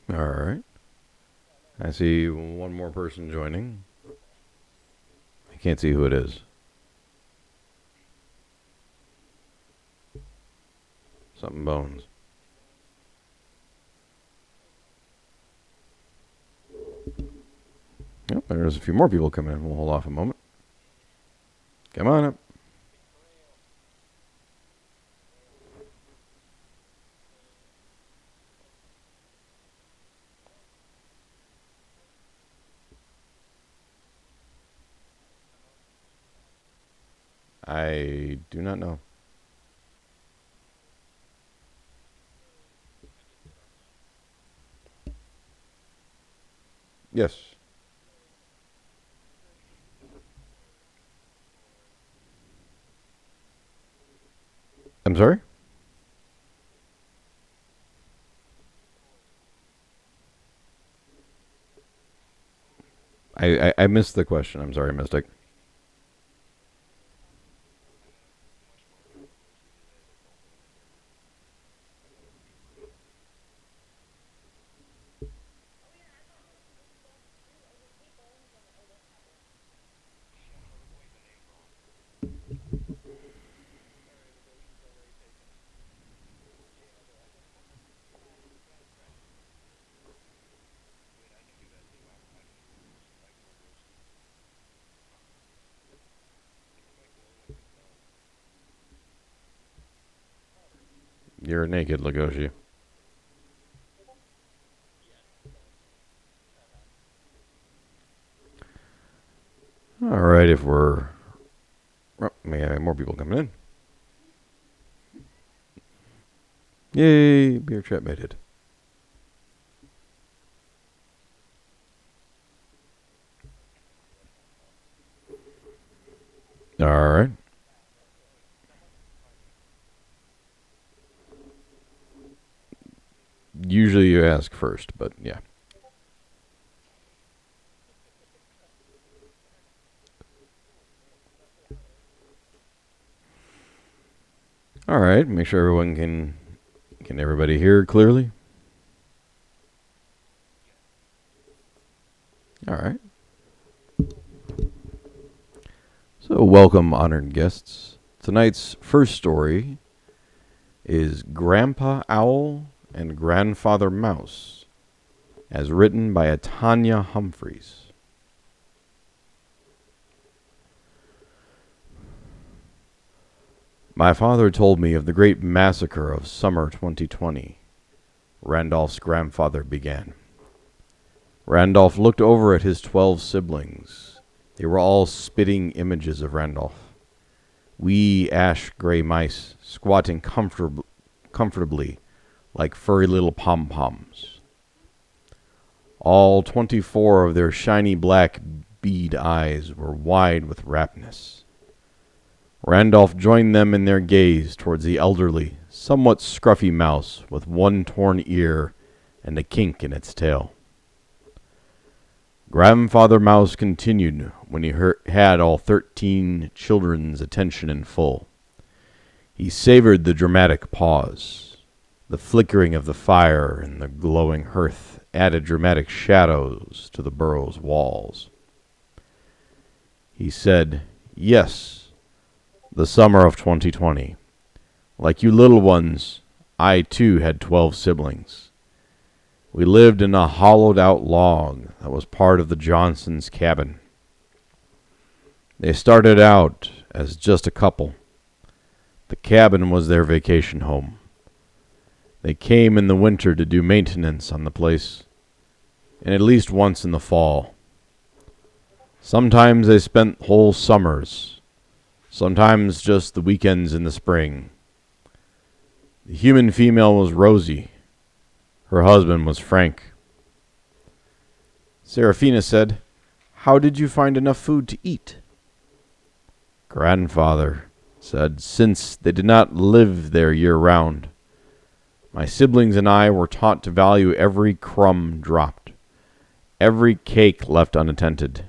All right. I see one more person joining. I can't see who it is. Something Bones. Yep, there's a few more people coming in. We'll hold off a moment. Come on up. I do not know. Yes. I'm sorry? I missed the question. I'm sorry, Mystic. You're naked, Legoshi. All right, if we're... Oh, may I have more people coming in. Yay, beer chat made it. All right. Usually you ask first, but yeah. All right, make sure everyone can everybody hear clearly. All right. So, welcome, honored guests. Tonight's first story is Grandpa Owl and Grandfather Mouse, as written by Tanya Humphreys. My father told me of the great massacre of summer 2020, Randolph's grandfather began. Randolph looked over at his 12 siblings. They were all spitting images of Randolph. Wee ash-gray mice squatting comfortably like furry little pom-poms. All 24 of their shiny black bead eyes were wide with raptness. Randolph joined them in their gaze towards the elderly, somewhat scruffy mouse with one torn ear and a kink in its tail. Grandfather Mouse continued when he had all 13 children's attention in full. He savored the dramatic pause. The flickering of the fire and the glowing hearth added dramatic shadows to the burrow's walls. He said, "Yes, the summer of 2020. Like you little ones, I too had 12 siblings. We lived in a hollowed-out log that was part of the Johnsons' cabin. They started out as just a couple. The cabin was their vacation home. They came in the winter to do maintenance on the place, and at least once in the fall. Sometimes they spent whole summers, sometimes just the weekends in the spring. The human female was Rosie. Her husband was Frank." Serafina said, "How did you find enough food to eat?" Grandfather said, "Since they did not live there year-round, my siblings and I were taught to value every crumb dropped, every cake left unattended.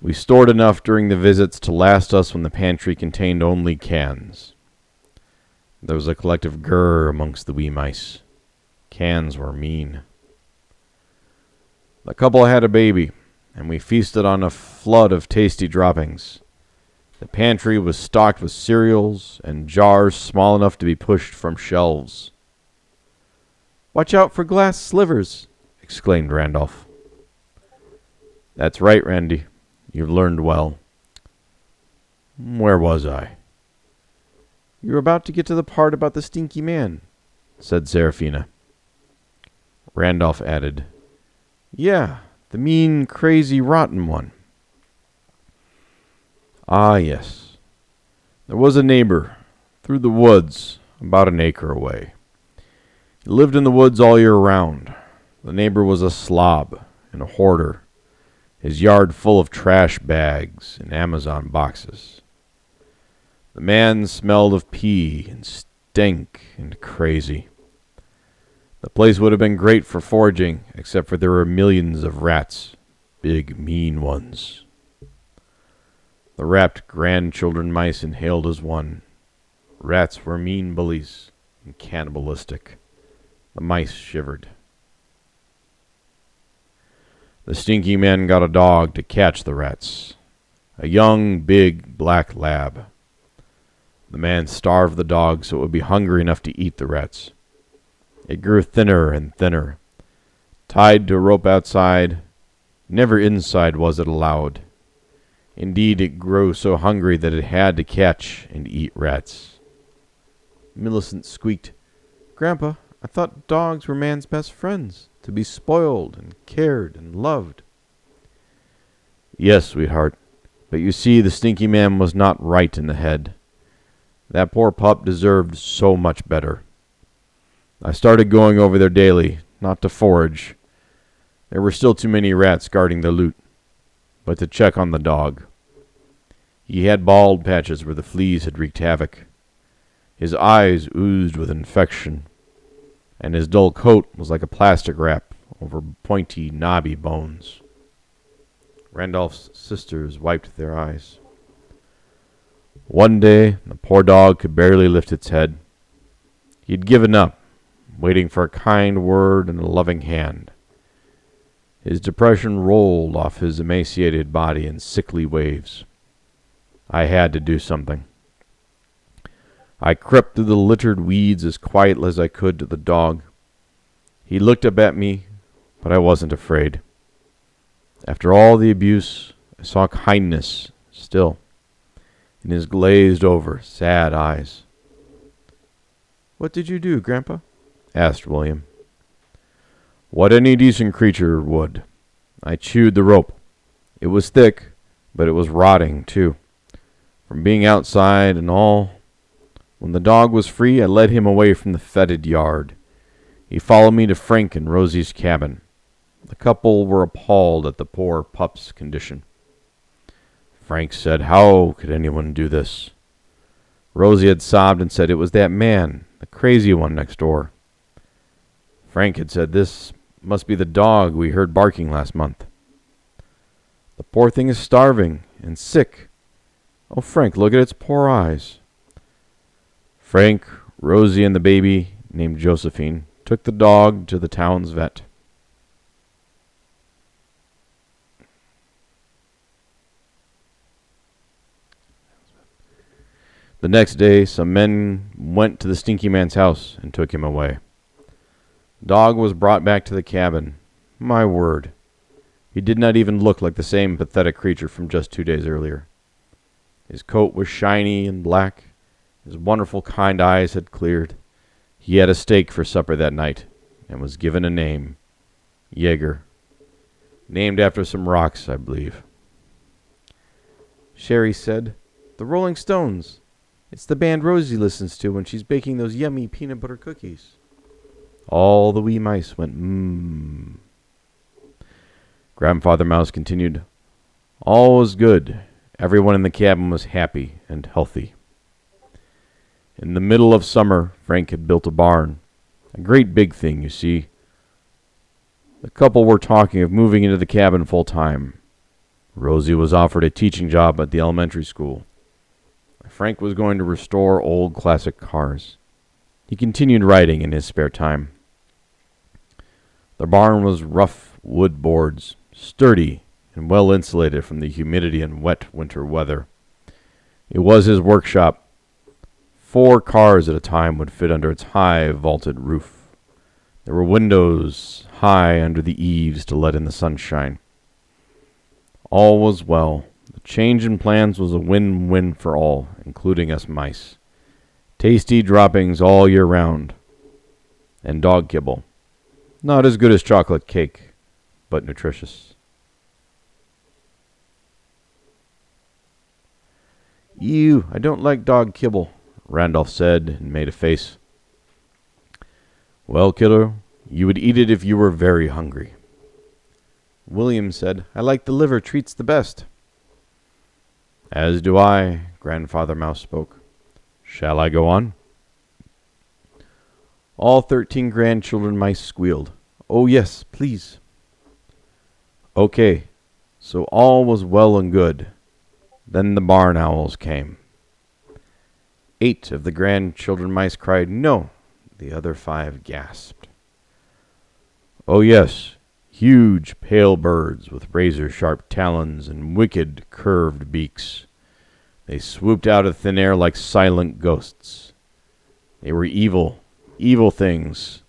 We stored enough during the visits to last us when the pantry contained only cans." There was a collective grrr amongst the wee mice. Cans were mean. The couple had a baby, and we feasted on a flood of tasty droppings. The pantry was stocked with cereals and jars small enough to be pushed from shelves. "Watch out for glass slivers," exclaimed Randolph. "That's right, Randy. You've learned well." Where was I? "You were about to get to the part about the stinky man," said Seraphina. Randolph added, "Yeah, the mean, crazy, rotten one." "Ah, yes. There was a neighbor, through the woods, about an acre away. He lived in the woods all year round. The neighbor was a slob and a hoarder, his yard full of trash bags and Amazon boxes. The man smelled of pee and stank and crazy. The place would have been great for foraging, except for there were millions of rats, big, mean ones. The wrapped grandchildren mice inhaled as one. Rats were mean bullies and cannibalistic. The mice shivered. The stinky man got a dog to catch the rats, a young, big, black lab. The man starved the dog so it would be hungry enough to eat the rats. It grew thinner and thinner. Tied to a rope outside, never inside was it allowed. Indeed, it grew so hungry that it had to catch and eat rats. Millicent squeaked, "Grandpa, I thought dogs were man's best friends, to be spoiled and cared and loved." "Yes, sweetheart, but you see the stinky man was not right in the head. That poor pup deserved so much better. I started going over there daily, not to forage. There were still too many rats guarding the loot, but to check on the dog. He had bald patches where the fleas had wreaked havoc. His eyes oozed with infection, and his dull coat was like a plastic wrap over pointy, knobby bones." Randolph's sisters wiped their eyes. One day, the poor dog could barely lift its head. He had given up, waiting for a kind word and a loving hand. His depression rolled off his emaciated body in sickly waves. I had to do something. I crept through the littered weeds as quietly as I could to the dog. He looked up at me, but I wasn't afraid. After all the abuse, I saw kindness still in his glazed-over, sad eyes. "What did you do, Grandpa?" asked William. "What any decent creature would. I chewed the rope. It was thick, but it was rotting, too, from being outside and all. When the dog was free, I led him away from the fetid yard. He followed me to Frank and Rosie's cabin. The couple were appalled at the poor pup's condition. Frank said, 'How could anyone do this?' Rosie had sobbed and said it was that man, the crazy one next door. Frank had said, 'This must be the dog we heard barking last month. The poor thing is starving and sick. Oh, Frank, look at its poor eyes.' Frank, Rosie, and the baby, named Josephine, took the dog to the town's vet. The next day, some men went to the stinky man's house and took him away. The dog was brought back to the cabin. My word, he did not even look like the same pathetic creature from just 2 days earlier. His coat was shiny and black. His wonderful, kind eyes had cleared. He had a steak for supper that night and was given a name, Jaeger, named after some rocks, I believe. Sherry said, "The Rolling Stones. It's the band Rosie listens to when she's baking those yummy peanut butter cookies." All the wee mice went, mmm. Grandfather Mouse continued, "All was good. Everyone in the cabin was happy and healthy." In the middle of summer, Frank had built a barn. A great big thing, you see. The couple were talking of moving into the cabin full time. Rosie was offered a teaching job at the elementary school. Frank was going to restore old classic cars. He continued writing in his spare time. The barn was rough wood boards, sturdy and well insulated from the humidity and wet winter weather. It was his workshop. 4 cars at a time would fit under its high vaulted roof. There were windows high under the eaves to let in the sunshine. All was well. The change in plans was a win-win for all, including us mice. Tasty droppings all year round. And dog kibble. Not as good as chocolate cake, but nutritious. Ew, I don't like dog kibble, Randolph said and made a face. Well, kiddo, you would eat it if you were very hungry. William said, I like the liver treats the best. As do I, Grandfather Mouse spoke. Shall I go on? All 13 grandchildren mice squealed. Oh, yes, please. Okay, so all was well and good. Then the barn owls came. 8 of the grandchildren mice cried, no. The other 5 gasped. Oh, yes, huge pale birds with razor-sharp talons and wicked curved beaks. They swooped out of thin air like silent ghosts. They were evil, evil things.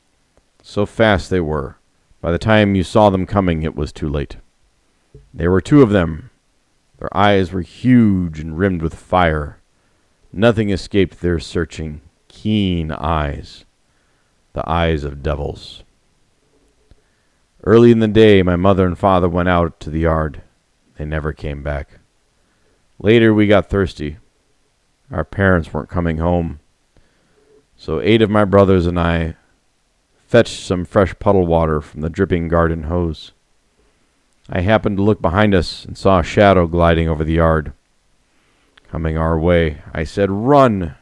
So fast they were. By the time you saw them coming, it was too late. There were 2 of them. Their eyes were huge and rimmed with fire. Nothing escaped their searching, keen eyes. The eyes of devils. Early in the day, my mother and father went out to the yard. They never came back. Later, we got thirsty. Our parents weren't coming home. So 8 of my brothers and I fetched some fresh puddle water from the dripping garden hose. I happened to look behind us and saw a shadow gliding over the yard. Coming our way, I said, run!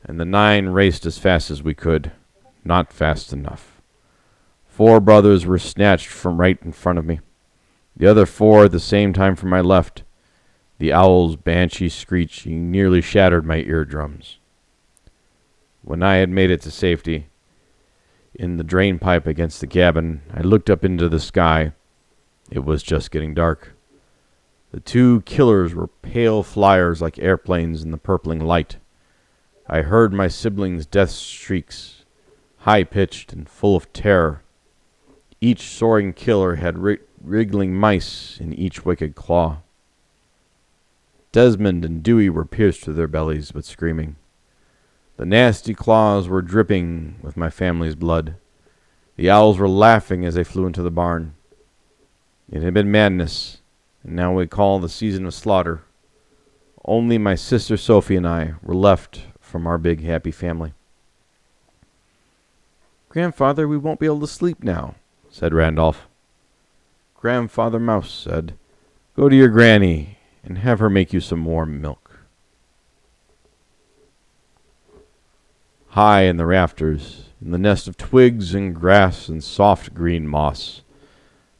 And the 9 raced as fast as we could. Not fast enough. 4 brothers were snatched from right in front of me. The other 4 at the same time from my left. The owl's banshee screeching nearly shattered my eardrums. When I had made it to safety, in the drain pipe against the cabin, I looked up into the sky. It was just getting dark. The 2 killers were pale flyers like airplanes in the purpling light. I heard my siblings' death shrieks, high-pitched and full of terror. Each soaring killer had wriggling mice in each wicked claw. Desmond and Dewey were pierced to their bellies, but screaming. The nasty claws were dripping with my family's blood. The owls were laughing as they flew into the barn. It had been madness, and now we call the season of slaughter. Only my sister Sophie and I were left from our big happy family. Grandfather, we won't be able to sleep now, said Randolph. Grandfather Mouse said, go to your granny and have her make you some warm milk. High in the rafters, in the nest of twigs and grass and soft green moss,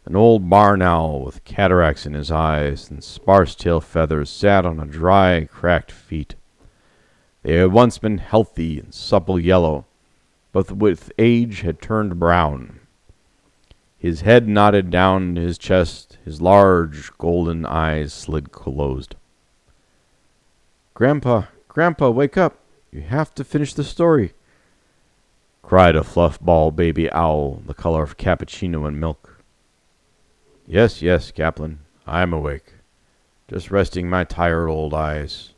an old barn owl with cataracts in his eyes and sparse tail feathers sat on a dry, cracked feet. They had once been healthy and supple yellow, but with age had turned brown. His head nodded down to his chest, his large golden eyes slid closed. Grandpa, wake up! You have to finish the story, cried a fluff-ball baby owl the color of cappuccino and milk. Yes, Kaplan, I am awake, just resting my tired old eyes.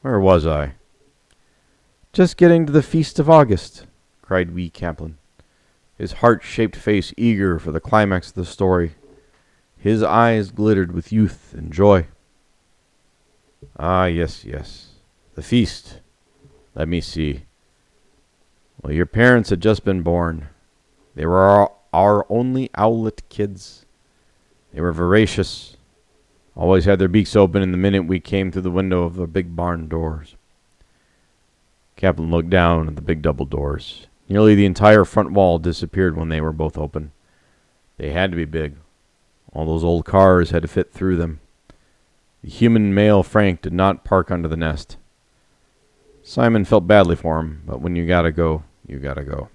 Where was I? Just getting to the feast of August, cried wee Kaplan, his heart-shaped face eager for the climax of the story. His eyes glittered with youth and joy. Ah, yes, the feast. Let me see. Well, your parents had just been born. They were our only owlet kids. They were voracious, always had their beaks open in the minute we came through the window of the big barn doors. Kaplan looked down at the big double doors. Nearly the entire front wall disappeared when they were both open. They had to be big. All those old cars had to fit through them. The human male Frank did not park under the nest. Simon felt badly for him, but when you gotta go, you gotta go.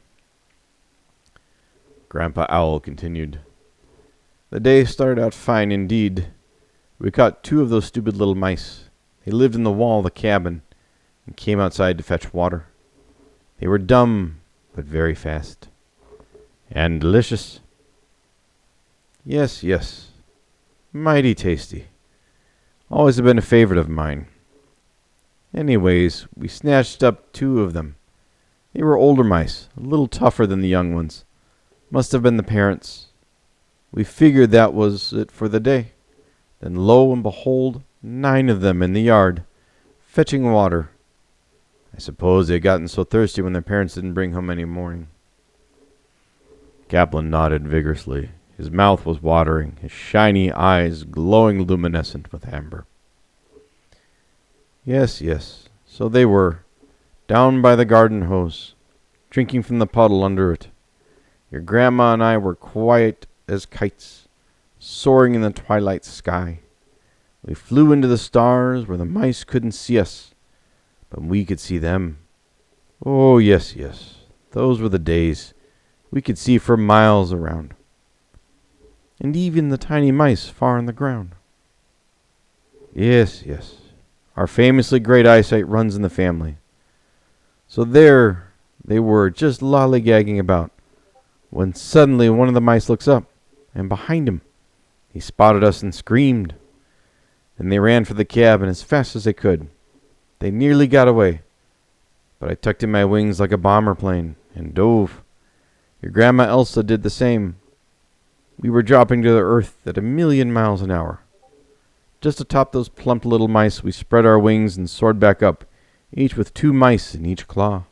Grandpa Owl continued. The day started out fine indeed. We caught 2 of those stupid little mice. They lived in the wall of the cabin and came outside to fetch water. They were dumb, but very fast. And delicious. Yes, yes. Mighty tasty. Always have been a favorite of mine. Anyways, we snatched up 2 of them. They were older mice, a little tougher than the young ones. Must have been the parents. We figured that was it for the day. Then lo and behold, 9 of them in the yard, fetching water. I suppose they had gotten so thirsty when their parents didn't bring home any morning. Kaplan nodded vigorously. His mouth was watering, his shiny eyes glowing luminescent with amber. Yes, yes, so they were, down by the garden hose, drinking from the puddle under it. Your grandma and I were quiet as kites, soaring in the twilight sky. We flew into the stars where the mice couldn't see us, but we could see them. Oh, yes, yes, those were the days. We could see for miles around, and even the tiny mice far on the ground. Yes, yes, our famously great eyesight runs in the family. So there they were, just lollygagging about, when suddenly one of the mice looks up, and behind him he spotted us and screamed. Then they ran for the cabin as fast as they could. They nearly got away, but I tucked in my wings like a bomber plane and dove. Your Grandma Elsa did the same. We were dropping to the earth at 1,000,000 miles an hour. Just atop those plump little mice, we spread our wings and soared back up, each with 2 mice in each claw.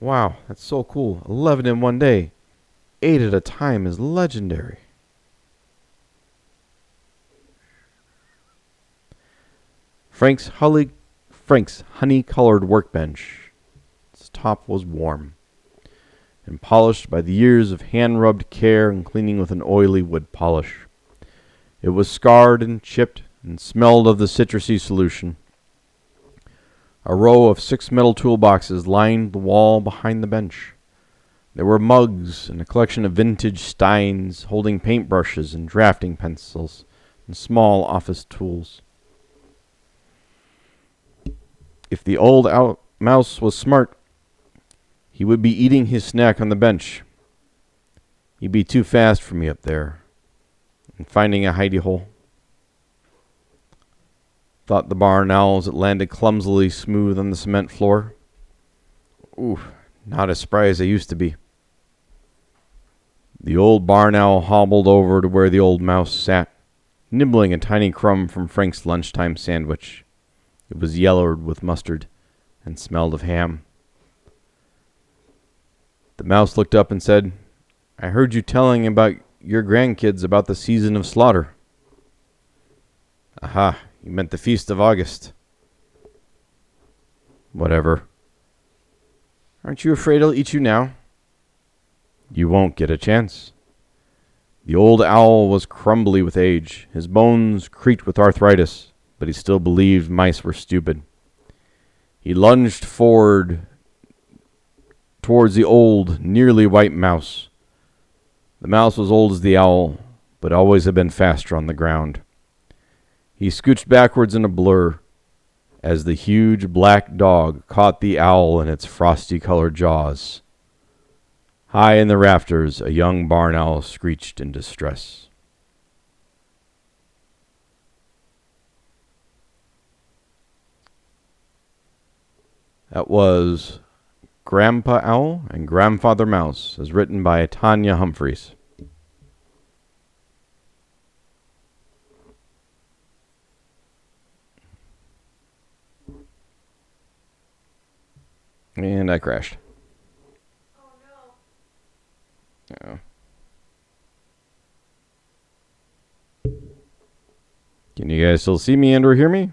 Wow, that's so cool. 11 in one day. 8 at a time is legendary. Frank's honey-colored workbench. Its top was warm and polished by the years of hand-rubbed care and cleaning with an oily wood polish. It was scarred and chipped and smelled of the citrusy solution. A row of 6 metal toolboxes lined the wall behind the bench. There were mugs and a collection of vintage steins holding paintbrushes and drafting pencils and small office tools. If the old mouse was smart, he would be eating his snack on the bench. He'd be too fast for me up there and finding a hidey hole. Thought the barn owl as it landed clumsily smooth on the cement floor. Ooh, not as spry as I used to be. The old barn owl hobbled over to where the old mouse sat, nibbling a tiny crumb from Frank's lunchtime sandwich. It was yellowed with mustard and smelled of ham. The mouse looked up and said, "I heard you telling about your grandkids about the season of slaughter." Aha, you meant the feast of August. Whatever. Aren't you afraid I'll eat you now? You won't get a chance. The old owl was crumbly with age. His bones creaked with arthritis, but he still believed mice were stupid. He lunged forward towards the old, nearly white mouse. The mouse was old as the owl, but always had been faster on the ground. He scooched backwards in a blur as the huge black dog caught the owl in its frosty-colored jaws. High in the rafters, a young barn owl screeched in distress. That was Grandpa Owl and Grandfather Mouse, as written by Tanya Humphreys. And I crashed. Oh no. Oh. Can you guys still see me and or hear me?